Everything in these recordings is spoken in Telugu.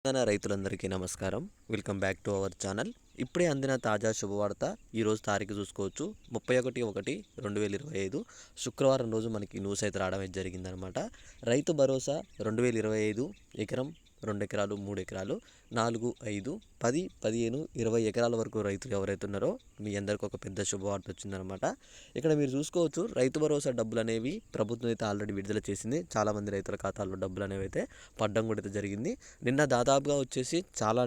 తెలంగాణ రైతులందరికీ నమస్కారం. Welcome back to our channel. ఇప్పుడే అందిన తాజా శుభవార్త. ఈరోజు తారీఖు చూసుకోవచ్చు 31/1/2025 శుక్రవారం రోజు మనకి న్యూస్ అయితే రావడం అయితే జరిగిందనమాట. రైతు భరోసా 2025 ఎకరం 2 ఎకరాలు 3 ఎకరాలు 4, 5, 10, 15, 20 ఎకరాల వరకు రైతులు ఎవరైతే ఉన్నారో మీ అందరికీ ఒక పెద్ద శుభవార్త వచ్చిందనమాట. ఇక్కడ మీరు చూసుకోవచ్చు రైతు భరోసా డబ్బులు అనేవి ప్రభుత్వం అయితే ఆల్రెడీ విడుదల చేసింది. చాలామంది రైతుల ఖాతాల్లో డబ్బులు అనేవి అయితే పడడం కూడా అయితే జరిగింది. నిన్న దాదాపుగా వచ్చేసి చాలా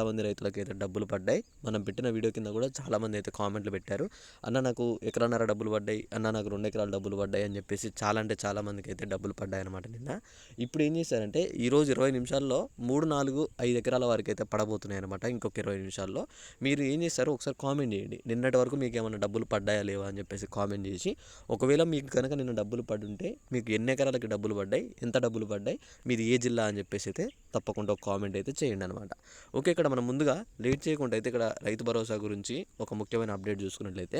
మంది రైతులకు అయితే డబ్బులు పడ్డాయి. మనం పెట్టిన వీడియో కింద కూడా చాలామంది అయితే కామెంట్లు పెట్టారు. అన్న నాకు ఎకరన్నర డబ్బులు పడ్డాయి, అన్న నాకు 2 ఎకరాల డబ్బులు పడ్డాయి అని చెప్పేసి చాలా మందికి అయితే డబ్బులు పడ్డాయి అనమాట నిన్న. ఇప్పుడు ఏం చేశారంటే ఈరోజు 20 నిమిషాల్లో 3, 4, 5 ఎకరాల వరకు అయితే పడబోతున్నాయి అనమాట. ఇంకొక 20 నిమిషాల్లో మీరు ఏం చేస్తారు ఒకసారి కామెంట్ చేయండి. నిన్నటి వరకు మీకు ఏమైనా డబ్బులు పడ్డాయా లేవా అని చెప్పేసి కామెంట్ చేసి, ఒకవేళ మీకు కనుక నిన్న డబ్బులు పడుంటే మీకు ఎన్ని ఎకరాలకి డబ్బులు పడ్డాయి, ఎంత డబ్బులు పడ్డాయి, మీది ఏ జిల్లా అని చెప్పేసి అయితే తప్పకుండా ఒక కామెంట్ అయితే చేయండి అనమాట. ఓకే, ఇక్కడ మనం ముందుగా లేట్ చేయకుండా అయితే ఇక్కడ రైతు భరోసా గురించి ఒక ముఖ్యమైన అప్డేట్ చూసుకున్నట్లయితే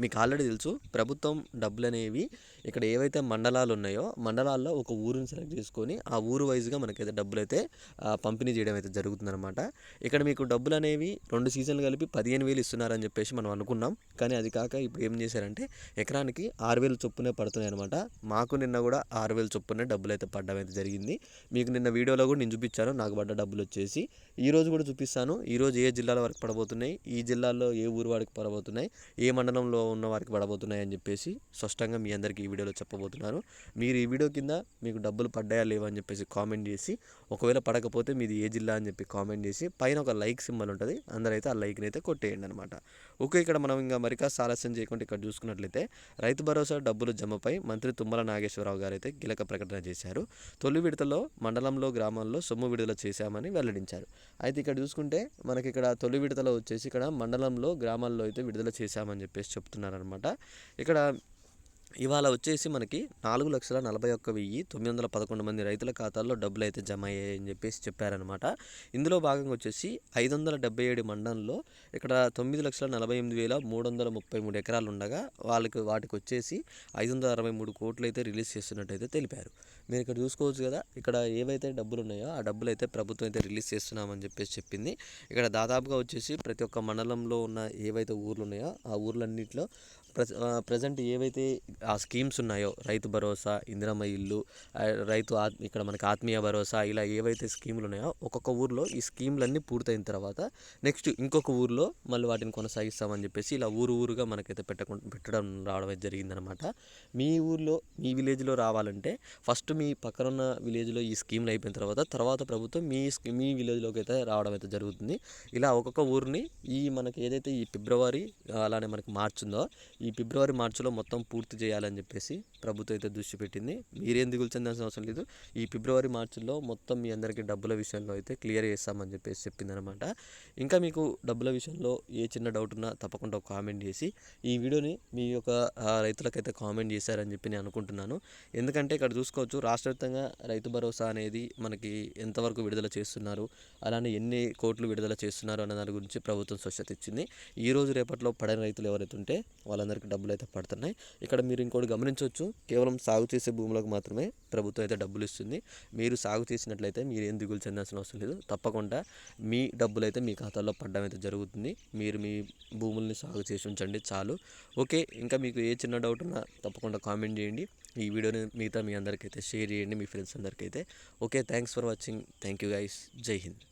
మీకు ఆల్రెడీ తెలుసు ప్రభుత్వం డబ్బులు అనేవి ఇక్కడ ఏవైతే మండలాలు ఉన్నాయో మండలాల్లో ఒక ఊరిని సెలెక్ట్ చేసుకొని ఆ ఊరు వైజ్గా మనకైతే డబ్బులు అయితే పంపిణీ చేయడం అయితే జరుగుతుందన్నమాట. ఇక్కడ మీకు డబ్బులు అనేవి 2 సీజన్లు కలిపి 15,000 ఇస్తున్నారని చెప్పేసి మనం అనుకున్నాం. కానీ అది కాక ఇప్పుడు ఏం చేశారంటే ఎకరానికి 6,000 చొప్పునే పడుతున్నాయి అనమాట. మాకు నిన్న కూడా 6,000 చొప్పునే డబ్బులు అయితే పడడం అయితే జరిగింది. మీకు నిన్న వీడియోలో కూడా నేను చూపించాను నాకు పడ్డ డబ్బులు వచ్చేసి. ఈరోజు కూడా చూపిస్తాను. ఈరోజు ఏ జిల్లాల వరకు పడబోతున్నాయి, ఈ జిల్లాల్లో ఏ ఊరు వారికి పడబోతున్నాయి, ఏ మండలంలో ఉన్న వారికి పడబోతున్నాయి అని చెప్పేసి స్పష్టంగా మీ అందరికీ ఈ వీడియోలో చెప్పబోతున్నాను. మీరు ఈ వీడియో కింద మీకు డబ్బులు పడ్డాయా లేవా అని చెప్పేసి కామెంట్ చేసి, ఒకవేళ పడకపోతే మీది ఏ జిల్లా అని చెప్పి కామెంట్ చేసి పైన ఒక లైక్ సింబల్ ఉంటుంది, అందరైతే ఆ లైక్ని అయితే కొట్టేయండి అనమాట. ఓకే, ఇక్కడ మనం ఇంకా మరికాస్త ఆలస్యం చేయకుండా ఇక్కడ చూసుకున్నట్లయితే రైతు భరోసా డబ్బులు జమపై మంత్రి తుమ్మల నాగేశ్వరరావు గారు అయితే కీలక ప్రకటన చేశారు. తొలి విడతలో మండలంలో గ్రామాల్లో సొమ్ము విడుదల చేశామని వెల్లడించారు. అయితే ఇక్కడ చూసుకుంటే మనకి ఇక్కడ తొలి విడతలో వచ్చేసి ఇక్కడ మండలంలో గ్రామాల్లో అయితే విడుదల చేశామని చెప్పేసి చెప్తున్నారనమాట. ఇక్కడ ఇవాళ వచ్చేసి మనకి 4,41,911 మంది రైతుల ఖాతాల్లో డబ్బులు అయితే జమ అయ్యాయని చెప్పేసి చెప్పారనమాట. ఇందులో భాగంగా వచ్చేసి 577 మండలంలో ఇక్కడ 9,48,333 ఎకరాలు ఉండగా వాటికి వచ్చేసి 563 కోట్లు అయితే రిలీజ్ చేస్తున్నట్టయితే తెలిపారు. మీరు ఇక్కడ చూసుకోవచ్చు కదా, ఇక్కడ ఏవైతే డబ్బులు ఉన్నాయో ఆ డబ్బులు అయితే ప్రభుత్వం అయితే రిలీజ్ చేస్తున్నామని చెప్పేసి చెప్పింది. ఇక్కడ దాదాపుగా వచ్చేసి ప్రతి ఒక్క మండలంలో ఉన్న ఏవైతే ఊర్లు ఉన్నాయో ఆ ఊర్లన్నింటిలో ప్రజెంట్ ఏవైతే ఆ స్కీమ్స్ ఉన్నాయో రైతు భరోసా, ఇందిరమ్మ ఇల్లు, ఇక్కడ మనకి ఆత్మీయ భరోసా, ఇలా ఏవైతే స్కీములు ఉన్నాయో ఒక్కొక్క ఊర్లో ఈ స్కీములన్నీ పూర్తయిన తర్వాత నెక్స్ట్ ఇంకొక ఊర్లో మళ్ళీ వాటిని కొనసాగిస్తామని చెప్పేసి ఇలా ఊరుగా మనకైతే పెట్టడం రావడం అయితే జరిగిందనమాట. మీ ఊర్లో మీ విలేజ్లో రావాలంటే ఫస్ట్ మీ పక్కనున్న విలేజ్లో ఈ స్కీమ్లు అయిపోయిన తర్వాత ప్రభుత్వం మీ విలేజ్లోకి అయితే రావడం అయితే జరుగుతుంది. ఇలా ఒక్కొక్క ఊరిని మనకి ఏదైతే ఈ ఫిబ్రవరి అలానే మనకి మార్చి ఉందో ఈ ఫిబ్రవరి మార్చిలో మొత్తం పూర్తి చేయాలని చెప్పేసి ప్రభుత్వం అయితే దృష్టి పెట్టింది. మీరేం దిగులు చెందాల్సిన అవసరం లేదు. ఈ ఫిబ్రవరి మార్చిలో మొత్తం మీ అందరికీ డబ్బుల విషయంలో అయితే క్లియర్ చేస్తామని చెప్పేసి చెప్పిందనమాట. ఇంకా మీకు డబ్బుల విషయంలో ఏ చిన్న డౌట్ ఉన్నా తప్పకుండా కామెంట్ చేసి ఈ వీడియోని మీ యొక్క రైతులకైతే కామెంట్ చేశారని చెప్పి నేను అనుకుంటున్నాను. ఎందుకంటే ఇక్కడ చూసుకోవచ్చు రాష్ట్ర వ్యాప్తంగా రైతు భరోసా అనేది మనకి ఎంతవరకు విడుదల చేస్తున్నారు, అలానే ఎన్ని కోట్లు విడుదల చేస్తున్నారు అన్న దాని గురించి ప్రభుత్వం స్పష్టత ఇచ్చింది. ఈ రోజు రేపట్లో పడని రైతులు ఎవరైతే ఉంటే వాళ్ళందరికీ డబ్బులు అయితే పడుతున్నాయి. ఇక్కడ మీరు ఇంకోటి గమనించవచ్చు, కేవలం సాగు చేసే భూములకు మాత్రమే ప్రభుత్వం అయితే డబ్బులు ఇస్తుంది. మీరు సాగు చేసినట్లయితే మీరు ఏం దిగులు చెందాల్సిన అవసరం లేదు. తప్పకుండా మీ డబ్బులు అయితే మీ ఖాతాల్లో పడడం అయితే జరుగుతుంది. మీరు మీ భూముల్ని సాగు చేసి ఉంచండి చాలు. ఓకే, ఇంకా మీకు ఏ చిన్న డౌట్ ఉన్నా తప్పకుండా కామెంట్ చేయండి. ఈ వీడియోని మీ అందరికైతే షేర్ చేయండి, మీ ఫ్రెండ్స్ అందరికైతే. Okay, thanks for watching. Thank you guys. జై హింద్.